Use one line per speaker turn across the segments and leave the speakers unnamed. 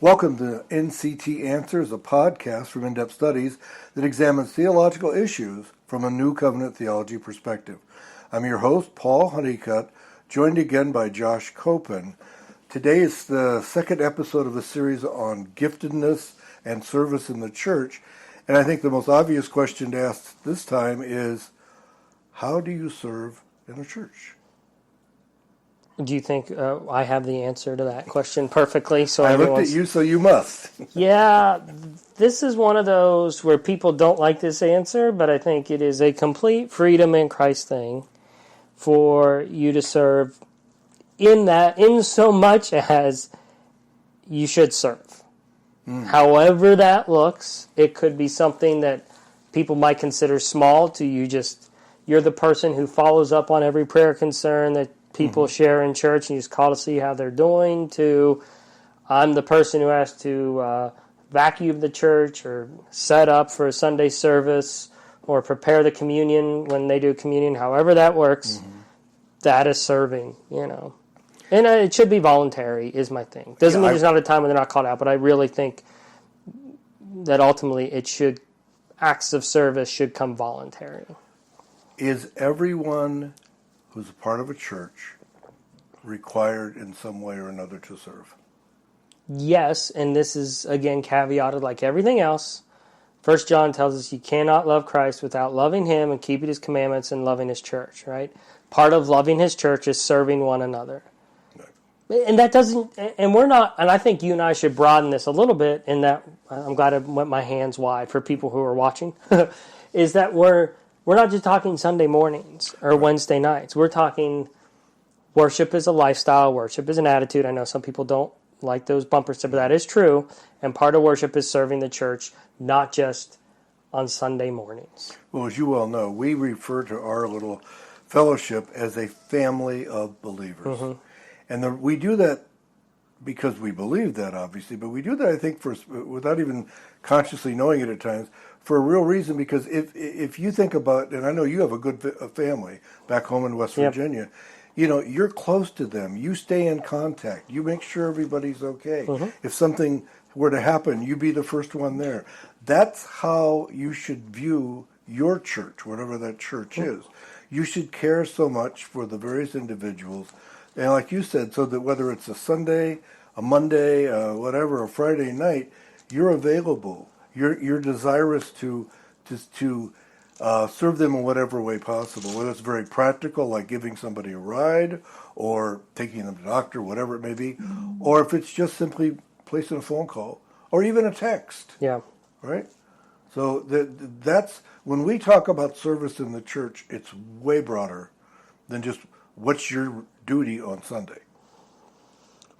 Welcome to NCT Answers, a podcast from In-Depth Studies that examines theological issues from a New Covenant theology perspective. I'm your host, Paul Honeycutt, joined again by Josh Copen. Today is the second episode of a series on giftedness and service in the church, and I think the most obvious question to ask this time is, how do you serve in a church?
Do you think I have the answer to that question perfectly? So
I looked at you, so you must.
Yeah, this is one of those where people don't like this answer, but I think it is a complete freedom in Christ thing for you to serve in so much as you should serve. However that looks, it could be something that people might consider small to you. You're the person who follows up on every prayer concern that people share in church, and you just call to see how they're doing, to I'm the person who has to vacuum the church or set up for a Sunday service or prepare the communion when they do communion. However that works, that is serving, And it should be voluntary is my thing. Doesn't mean there's not a time when they're not called out, but I really think that ultimately acts of service should come voluntary.
Is everyone who's a part of a church required in some way or another to serve?
Yes, and this is, again, caveated like everything else. 1 John tells us you cannot love Christ without loving Him and keeping His commandments and loving His church, right? Part of loving His church is serving one another. Right. And that doesn't, and we're not, and I think you and I should broaden this a little bit in that, I'm glad I went my hands wide for people who are watching, is that we're not just talking Sunday mornings or Wednesday nights. We're talking worship is a lifestyle, worship is an attitude. I know some people don't like those bumper stickers, but that is true. And part of worship is serving the church, not just on Sunday mornings.
Well, as you well know, we refer to our little fellowship as a family of believers. And we do that because we believe that, obviously, but we do that, I think, without even consciously knowing it at times, for a real reason, because if you think about, and I know you have a good family back home in West Virginia, you're close to them. You stay in contact. You make sure everybody's okay. If something were to happen, you be the first one there. That's how you should view your church, whatever that church is. You should care so much for the various individuals, and like you said, so that whether it's a Sunday, a Monday, whatever, a Friday night, you're available. You're desirous to serve them in whatever way possible, whether it's very practical, like giving somebody a ride or taking them to the doctor, whatever it may be, or if it's just simply placing a phone call or even a text.
Yeah.
Right? So that's when we talk about service in the church, it's way broader than just what's your duty on Sunday.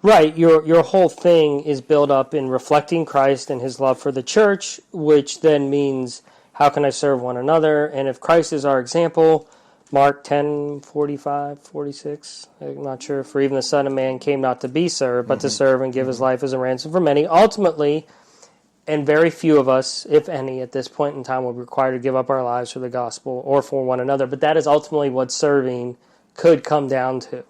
Right, your whole thing is built up in reflecting Christ and His love for the church, which then means how can I serve one another? And if Christ is our example, Mark 10:45, 46, I'm not sure, for even the Son of Man came not to be served, but to serve and give His life as a ransom for many. Ultimately, and very few of us, if any, at this point in time will be required to give up our lives for the gospel or for one another, but that is ultimately what serving could come down to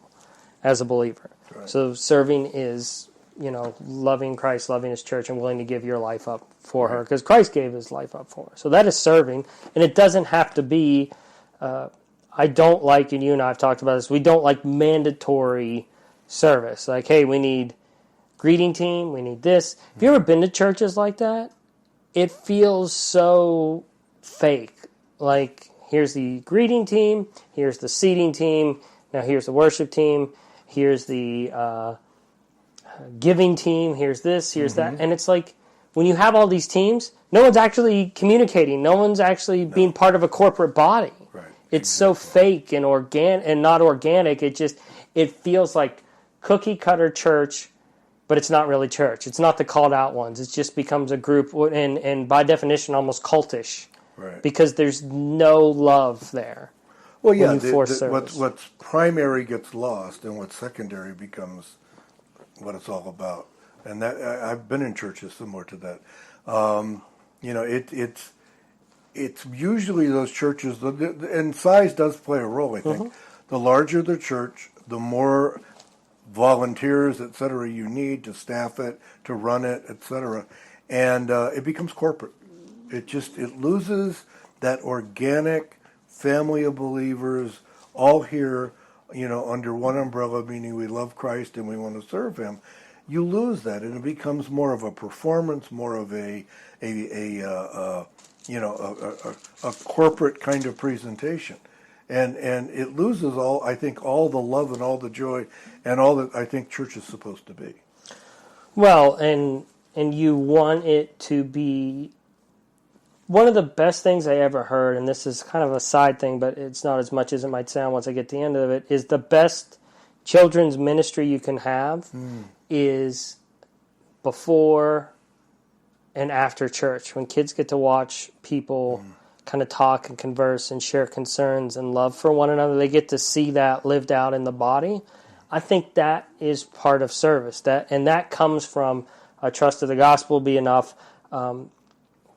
as a believer. Right. So serving is, loving Christ, loving His church, and willing to give your life up for her, because Christ gave His life up for her. So that is serving, and it doesn't have to be, I don't like, and you and I have talked about this, we don't like mandatory service. Like, hey, we need greeting team, we need this. Have you ever been to churches like that? It feels so fake. Like, here's the greeting team, here's the seating team, now here's the worship team, here's the giving team, here's this, here's that. And it's like, when you have all these teams, no one's actually communicating. No one's actually being part of a corporate body. Right. It's so fake and not organic. It feels like cookie cutter church, but it's not really church. It's not the called out ones. It just becomes a group, and by definition, almost cultish. Right. Because there's no love there.
Well, yeah, what's primary gets lost, and what's secondary becomes what it's all about. And that I've been in churches similar to that. It's usually those churches, and size does play a role, I think. The larger the church, the more volunteers, et cetera, you need to staff it, to run it, et cetera. And it becomes corporate. It loses that organic family of believers all here, under one umbrella, meaning we love Christ and we want to serve Him. You lose that, and it becomes more of a performance, more of a corporate kind of presentation, and it loses all the love and all the joy and all that I think church is supposed to be.
Well, and you want it to be one of the best things I ever heard, and this is kind of a side thing, but it's not as much as it might sound once I get to the end of it, is the best children's ministry you can have is before and after church, when kids get to watch people kind of talk and converse and share concerns and love for one another. They get to see that lived out in the body. I think that is part of service, and that comes from a trust of the gospel be enough,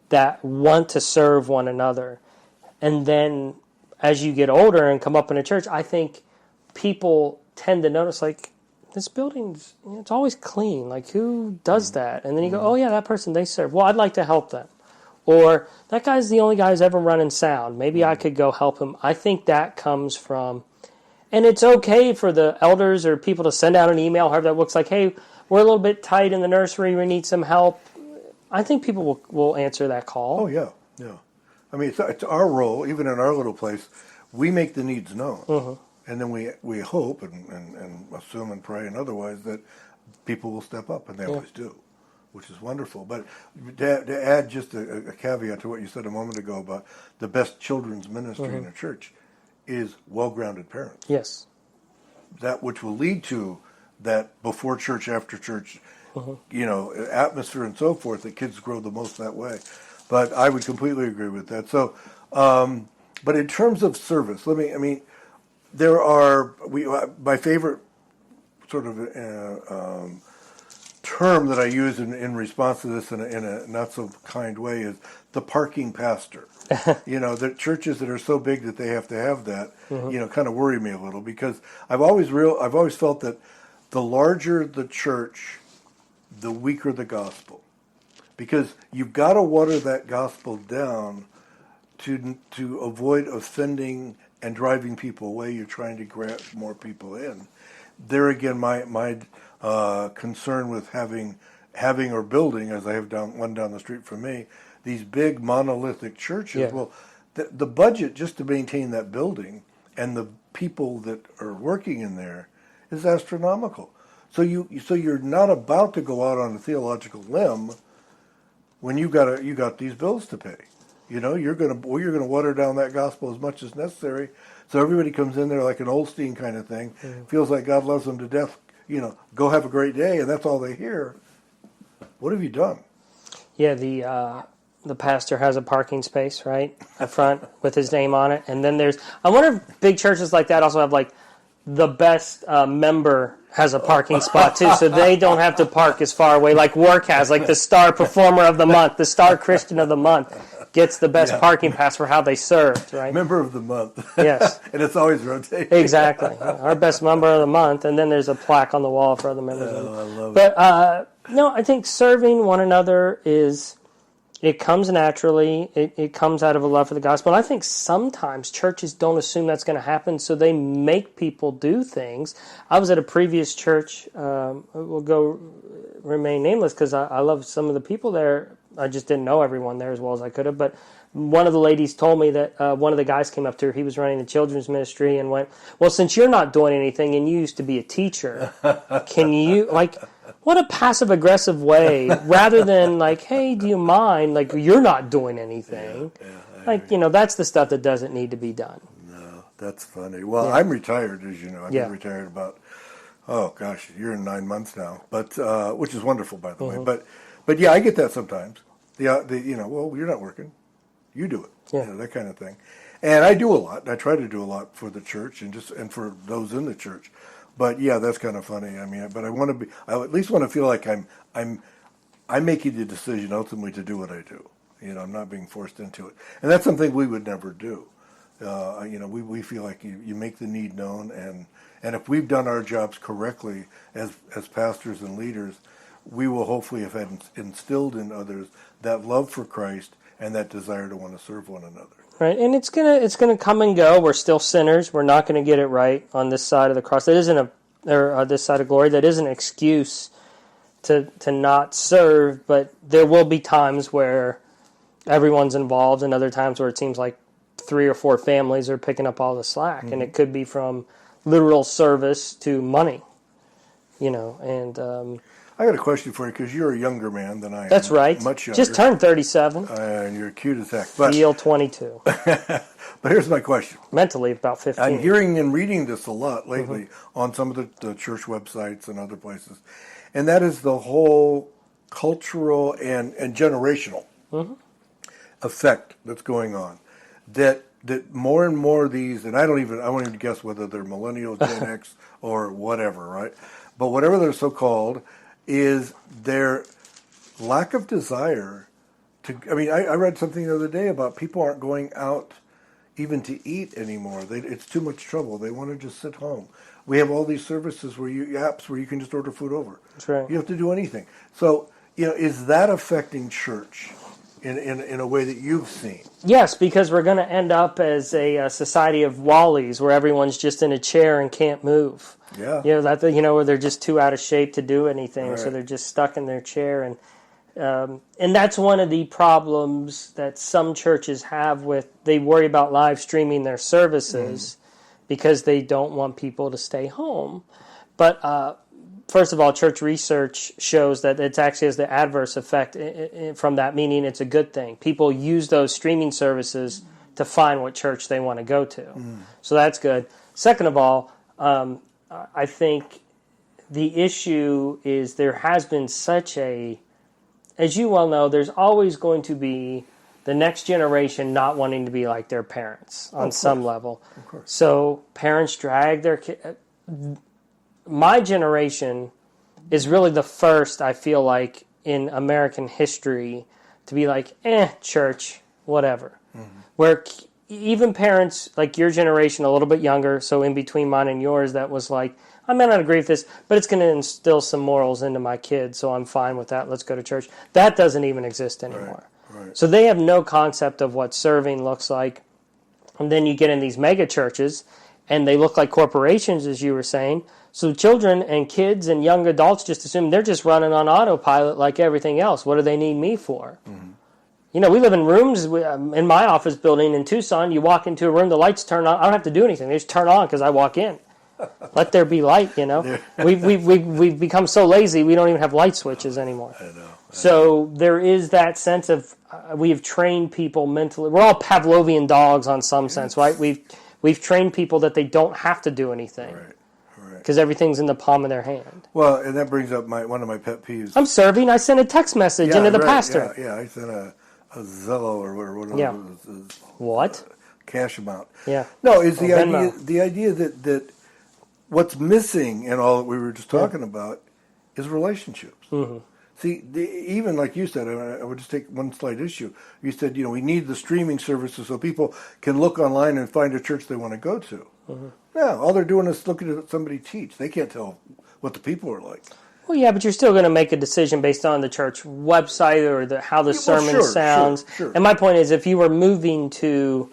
that want to serve one another. And then as you get older and come up in a church, I think people tend to notice, like, this building's, it's always clean. Like, who does that? And then you go, oh yeah, that person, they serve. Well, I'd like to help them. Or that guy's the only guy who's ever running sound. Maybe I could go help him. I think that comes from, and it's okay for the elders or people to send out an email, however that looks like, hey, we're a little bit tight in the nursery, we need some help. I think people will answer that call.
Oh, yeah. I mean, it's our role, even in our little place, we make the needs known. And then we hope and assume and pray and otherwise that people will step up, and they always do, which is wonderful. But to add just a caveat to what you said a moment ago about the best children's ministry in a church is well-grounded parents.
Yes.
That which will lead to that before church, after church, atmosphere and so forth, that kids grow the most that way. But I would completely agree with that. So, but in terms of service, there are, my favorite sort of term that I use in response to this in a not so kind way is the parking pastor. The churches that are so big that they have to have that, kind of worry me a little, because I've always felt that the larger the church, the weaker the gospel, because you've got to water that gospel down to avoid offending and driving people away. You're trying to grab more people in. There again, my concern with having or building, as I have one down the street from me, these big monolithic churches. Yeah. Well, the budget just to maintain that building and the people that are working in there is astronomical. So you're not about to go out on a theological limb when you got these bills to pay. You're gonna water down that gospel as much as necessary, so everybody comes in there like an Olstein kind of thing, feels like God loves them to death. Go have a great day, and that's all they hear. What have you done? Yeah,
the pastor has a parking space right up front with his name on it, and then I wonder if big churches like that also have like the best member has a parking spot too, so they don't have to park as far away like work has, like the star performer of the month, the star Christian of the month gets the best parking pass for how they served, right?
Member of the month.
Yes.
And it's always rotating.
Exactly. Our best member of the month, and then there's a plaque on the wall for other members of the month.
I love
it. But no, I think serving one another it comes naturally. It comes out of a love for the gospel. And I think sometimes churches don't assume that's going to happen, so they make people do things. I was at a previous church. We'll remain nameless because I love some of the people there. I just didn't know everyone there as well as I could have. But one of the ladies told me that one of the guys came up to her. He was running the children's ministry and went, well, since you're not doing anything and you used to be a teacher, can you, what a passive-aggressive way, rather than hey, do you mind, you're not doing anything. Yeah, that's the stuff that doesn't need to be done.
No, that's funny. Well, I'm retired, as you know. I've been retired about, you're in 9 months now, but which is wonderful, by the way. But yeah, I get that sometimes. Well, you're not working. You do it.
Yeah.
That kind of thing. And I do a lot. I try to do a lot for the church and for those in the church. But yeah, that's kind of funny. But I at least want to feel like I'm making the decision ultimately to do what I do. I'm not being forced into it. And that's something we would never do. We feel like you make the need known, And if we've done our jobs correctly as pastors and leaders, we will hopefully have had instilled in others that love for Christ and that desire to want to serve one another.
Right, and it's gonna come and go. We're still sinners. We're not going to get it right on this side of the cross. That isn't this side of glory. That isn't an excuse to not serve. But there will be times where everyone's involved, and other times where it seems like 3 or 4 families are picking up all the slack, and it could be from literal service to money. And
I got a question for you because you're a younger man than I am.
that's right.
Much younger.
Just turned 37.
And you're cute as heck. But,
Feel 22.
but here's my question.
Mentally, about 15.
I'm hearing and reading this a lot lately on some of the church websites and other places. And that is the whole cultural and generational effect that's going on. That more and more of these, and I won't even guess whether they're millennials, Gen X, or whatever, right? But whatever they're so called, is their lack of desire to. I mean, I read something the other day about people aren't going out even to eat anymore. It's too much trouble. They want to just sit home. We have all these services apps where you can just order food over.
That's right.
You don't have to do anything. So, is that affecting church in a way that you've seen?
Yes, because we're going to end up as a society of Wallies, where everyone's just in a chair and can't move.
Yeah.
Where they're just too out of shape to do anything,
Right.
so they're just stuck in their chair, and that's one of the problems that some churches have with. They worry about live streaming their services because they don't want people to stay home. But first of all, church research shows that it actually has the adverse effect from that, meaning it's a good thing. People use those streaming services to find what church they want to go to. So that's good. Second of all, I think the issue is there has been such a, as you well know, there's always going to be the next generation not wanting to be like their parents on some level.
Of course.
So parents drag their kids. My generation is really the first, I feel like, in American history to be like, church, whatever. Where even parents, like your generation, a little bit younger, so in between mine and yours, that was like, I may not agree with this, but it's going to instill some morals into my kids, so I'm fine with that. Let's go to church. That doesn't even exist anymore.
Right.
So they have no concept of what serving looks like. And then you get in these mega churches, and they look like corporations, as you were saying. So children and kids and young adults just assume they're just running on autopilot like everything else. What do they need me for? We live in rooms in my office building in Tucson. You walk into a room, the lights turn on. I don't have to do anything. They just turn on because I walk in. Let there be light, We've become so lazy we don't even have light switches anymore.
I know.
So there is that sense of we have trained people mentally. We're all Pavlovian dogs on some sense, right? We've trained people that they don't have to do anything.
Right.
Because everything's in the palm of their hand.
Well, and that brings up one of my pet peeves.
I'm serving. I sent a text message into the pastor.
Yeah, I sent a Zello or whatever.
Yeah. What?
Cash amount.
Yeah.
No, it's the
Venmo.
idea that what's missing in all that we were just talking about is relationships. See, even like you said, I would just take one slight issue. You said, we need the streaming services so people can look online and find a church they want to go to. Yeah, all they're doing is looking at somebody teach. They can't tell what the people are like.
Well, yeah, but you're still going to make a decision based on the church website or how the sermon sounds.
Sure.
And my point is, if you were moving to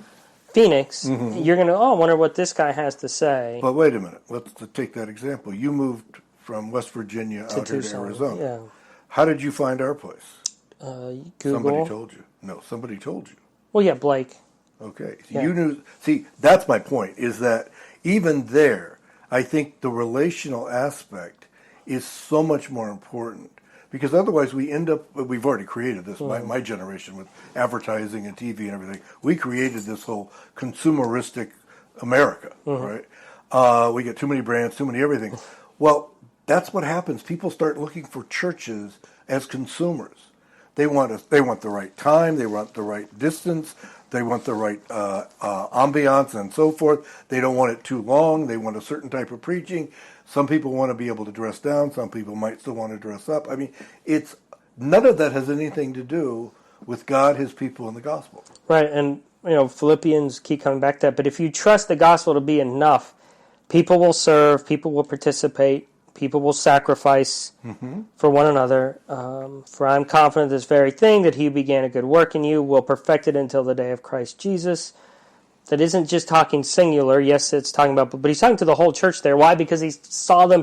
Phoenix, you're going to, I wonder what this guy has to say.
But wait a minute. Let's take that example. You moved from West Virginia out here to
Tucson.
Arizona.
Yeah.
How did you find our place?
Google.
Somebody told you. No, somebody told you.
Well, yeah, Blake.
Okay. So
Yeah.
you knew. See, that's my point, is that even there, I think the relational aspect is so much more important. Because otherwise we've already created this, my generation, with advertising and TV and everything. We created this whole consumeristic America, right? We get too many brands, too many everything. Well, that's what happens. People start looking for churches as consumers. They want the right time, they want the right distance, they want the right ambiance and so forth. They don't want it too long. They want a certain type of preaching. Some people want to be able to dress down. Some people might still want to dress up. I mean, none of that has anything to do with God, His people, and the gospel.
Right, and Philippians keep coming back to that. But if you trust the gospel to be enough, People will serve, people will participate, people will sacrifice for one another. For I'm confident this very thing, that he who began a good work in you will perfect it until the day of Christ Jesus. That isn't just talking singular. Yes, it's talking about, but he's talking to the whole church there. Why? Because he saw them